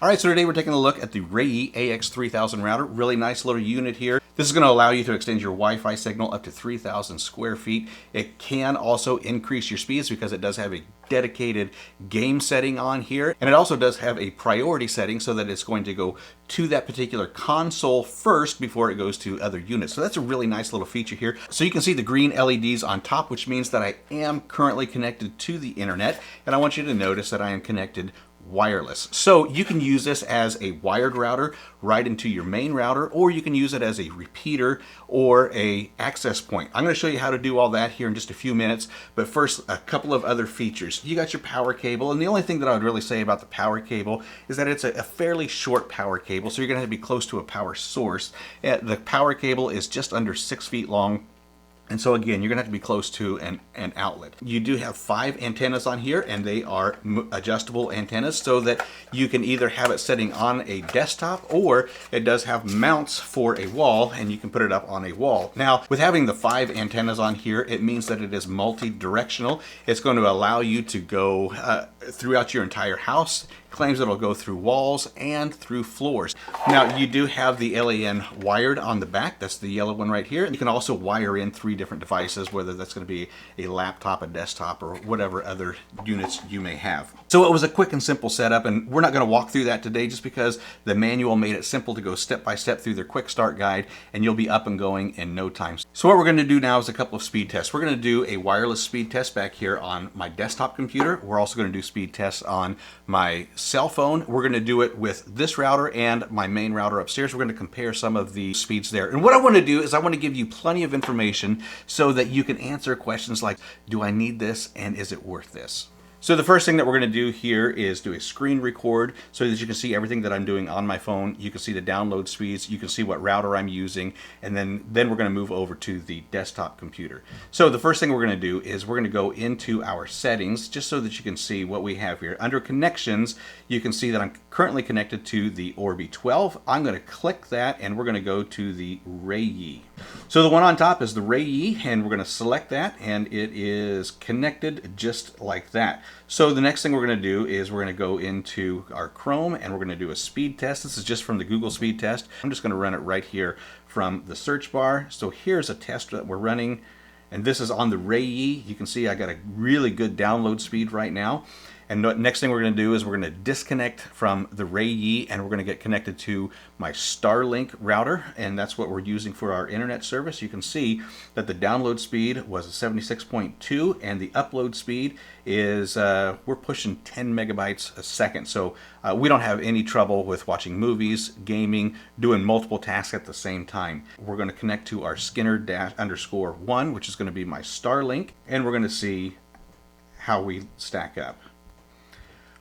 All right, so today we're taking a look at the Reyee AX3000 router. Really nice little unit here. This is going to allow you to extend your Wi-Fi signal up to 3,000 square feet. It can also increase your speeds because it does have a dedicated game setting on here. And it also does have a priority setting so that it's going to go to that particular console first before it goes to other units. So that's a really nice little feature here. So you can see the green LEDs on top, which means that I am currently connected to the internet. And I want you to notice that I am connected wireless. So you can use this as a wired router right into your main router, or you can use it as a repeater or a access point. I'm going to show you how to do all that here in just a few minutes, but first a couple of other features. You got your power cable, and the only thing that I would really say about the power cable is that it's a fairly short power cable, so you're going to have to be close to a power source. The power cable is just under 6 feet long. And so again, you're gonna have to be close to an outlet. You do have 5 antennas on here, and they are adjustable antennas so that you can either have it sitting on a desktop, or it does have mounts for a wall, and you can put it up on a wall. Now, with having the 5 antennas on here, it means that it is multi-directional. It's going to allow you to go throughout your entire house. Claims it'll go through walls and through floors. Now, you do have the LAN wired on the back. That's the yellow one right here. You can also wire in 3 different devices, whether that's going to be a laptop, a desktop, or whatever other units you may have. So it was a quick and simple setup, and we're not going to walk through that today just because the manual made it simple to go step by step through their quick start guide, and you'll be up and going in no time. So what we're going to do now is a couple of speed tests. We're going to do a wireless speed test back here on my desktop computer. We're also going to do speed tests on my cell phone. We're going to do it with this router and my main router upstairs. We're going to compare some of the speeds there. And what I want to do is I want to give you plenty of information so that you can answer questions like, do I need this, and is it worth this? So the first thing that we're going to do here is do a screen record so that you can see everything that I'm doing on my phone. You can see the download speeds, you can see what router I'm using, and then we're going to move over to the desktop computer. So the first thing we're going to do is we're going to go into our settings just so that you can see what we have here. Under connections, you can see that I'm currently connected to the Orbi 12. I'm going to click that, and we're going to go to the Reyee. So the one on top is the Reyee, and we're going to select that, and it is connected just like that. So the next thing we're going to do is we're going to go into our Chrome, and we're going to do a speed test. This is just from the Google speed test. I'm just going to run it right here from the search bar. So here's a test that we're running, and this is on the Reyee. You can see I got a really good download speed right now. And the next thing we're going to do is we're going to disconnect from the Reyee, and we're going to get connected to my Starlink router, and that's what we're using for our internet service. You can see that the download speed was a 76.2, and the upload speed is, we're pushing 10 megabytes a second. So we don't have any trouble with watching movies, gaming, doing multiple tasks at the same time. We're going to connect to our Skinner-_1, which is going to be my Starlink, and we're going to see how we stack up.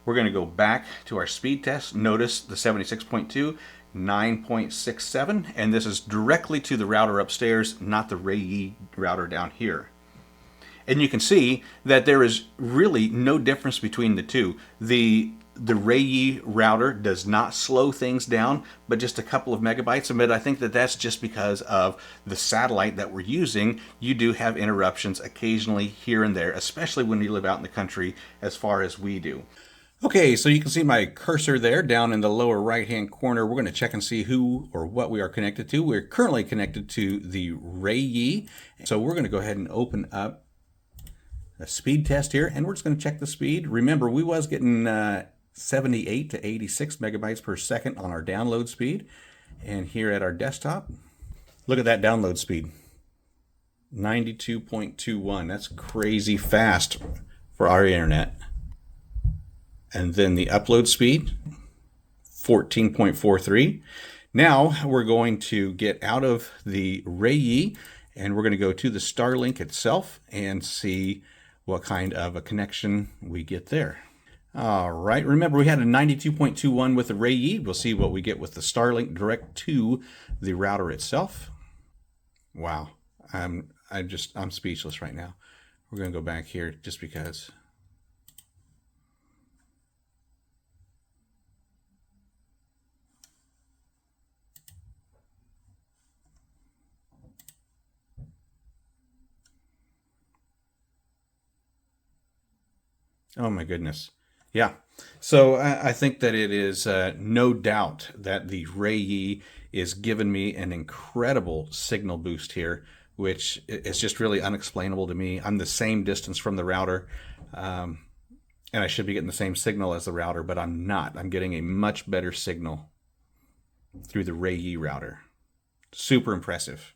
We're going to go back to our speed test. Notice the 76.2, 9.67, and this is directly to the router upstairs, not the Reyee router down here. And you can see that there is really no difference between the two. The Reyee router does not slow things down, but just a couple of megabytes. But I think that that's just because of the satellite that we're using. You do have interruptions occasionally here and there, especially when you live out in the country as far as we do. Okay, so you can see my cursor there down in the lower right-hand corner. We're going to check and see who or what we are connected to. We're currently connected to the Reyee. So we're going to go ahead and open up a speed test here, and we're just going to check the speed. Remember, we was getting 78 to 86 megabytes per second on our download speed. And here at our desktop, look at that download speed. 92.21. That's crazy fast for our internet. And then the upload speed, 14.43. Now we're going to get out of the Reyee, and we're going to go to the Starlink itself and see what kind of a connection we get there. All right, remember we had a 92.21 with the Reyee. We'll see what we get with the Starlink direct to the router itself. Wow, I'm speechless right now. We're going to go back here just because. Oh my goodness. Yeah. So I think that it is no doubt that the Reyee is giving me an incredible signal boost here, which is just really unexplainable to me. I'm the same distance from the router, and I should be getting the same signal as the router, but I'm not. I'm getting a much better signal through the Reyee router. Super impressive.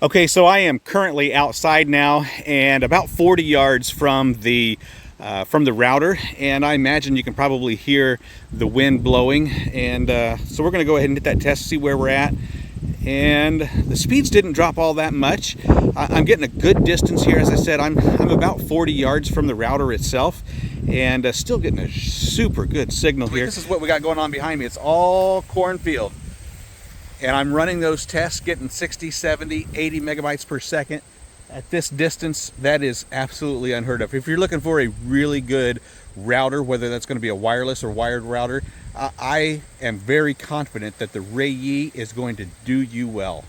Okay, so I am currently outside now and about 40 yards from the router, and I imagine you can probably hear the wind blowing. And so we're going to go ahead and hit that test, see where we're at. And the speeds didn't drop all that much. I'm getting a good distance here. As I said, I'm about 40 yards from the router itself, and still getting a super good signal here. This is what we got going on behind me. It's all cornfield. And I'm running those tests, getting 60, 70, 80 megabytes per second. At this distance, that is absolutely unheard of. If you're looking for a really good router, whether that's going to be a wireless or wired router, I am very confident that the Reyee is going to do you well.